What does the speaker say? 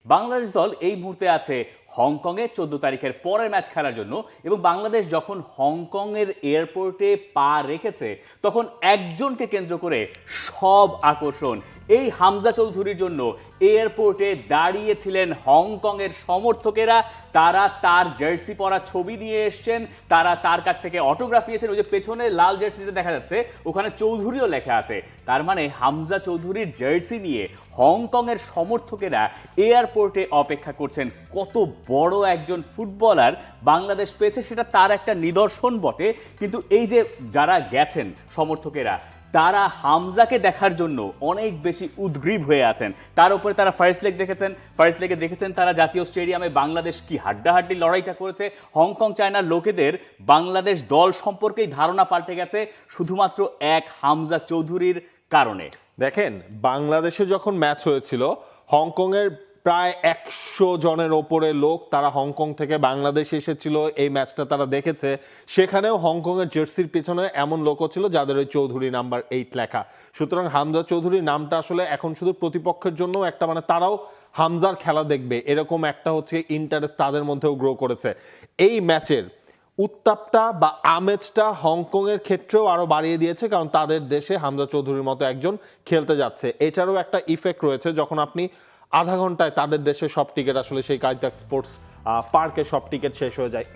বাংলাদেশ দল এই মুহূর্তে আছে হংকংয়ে 14 তারিখের পরের ম্যাচ খেলার জন্য, এবং বাংলাদেশ যখন হংকংয়ের এয়ারপোর্টে পা রেখেছে তখন একজনকে কেন্দ্র করে সব আকর্ষণ। এই হামজা চৌধুরীর জন্য এয়ারপোর্টে দাঁড়িয়েছিলেন হংকংয়ের সমর্থকেরা। তারা তার জার্সি পরা ছবি নিয়ে এসছেন, তারা তার কাছ থেকে অটোগ্রাফ নিয়েছেন। ওই যে পেছনে লাল জার্সিতে দেখা যাচ্ছে ওখানে চৌধুরীও লেখা আছে, তার মানে হামজা চৌধুরীর জার্সি নিয়ে হংকংয়ের সমর্থকেরা এয়ারপোর্টে অপেক্ষা করছেন। কত বড় একজন ফুটবলার বাংলাদেশ পেয়েছে সেটা তার একটা নিদর্শন বটে। কিন্তু এই যে যারা গেছেন সমর্থকেরা, তারা হামজাকে দেখার জন্য অনেক বেশি উদ্গ্রীব হয়ে আছেন। তার উপরে তারা ফার্স্ট লেগ দেখেছেন, ফার্স্ট লেগে দেখেছেন তারা জাতীয় স্টেডিয়ামে বাংলাদেশ কি হাড্ডাহাড্ডি লড়াইটা করেছে। হংকং চায়নার লোকেদের বাংলাদেশ দল সম্পর্কেই ধারণা পাল্টে গেছে শুধুমাত্র এক হামজা চৌধুরীর কারণে। দেখেন, বাংলাদেশে যখন ম্যাচ হয়েছিল হংকংয়ের প্রায় 100 জনের ওপরে লোক তারা হংকং থেকে বাংলাদেশ এসেছিল, এই ম্যাচটা তারা দেখেছে। সেখানেও হংকংয়ের জার্সির পিছনে এমন লোকও ছিল যাদের ওই চৌধুরী নাম্বার 8 লেখা। সুতরাং হামজা চৌধুরীর নামটা আসলে এখন শুধু প্রতিপক্ষের জন্য একটা, মানে তারাও হামজার খেলা দেখবে এরকম একটা হচ্ছে ইন্টারেস্ট তাদের মধ্যেও গ্রো করেছে। এই ম্যাচের উত্তাপটা বা আমেজটা হংকংয়ের ক্ষেত্রেও আরো বাড়িয়ে দিয়েছে, কারণ তাদের দেশে হামজা চৌধুরীর মতো একজন খেলতে যাচ্ছে। এটারও একটা ইফেক্ট রয়েছে, যখন আপনি আধা ঘন্টায় তাদের দেশে সব টিকিট আসলে সেই কাইতাক স্পোর্টস পার্কে সব টিকিট শেষ হয়ে যায়।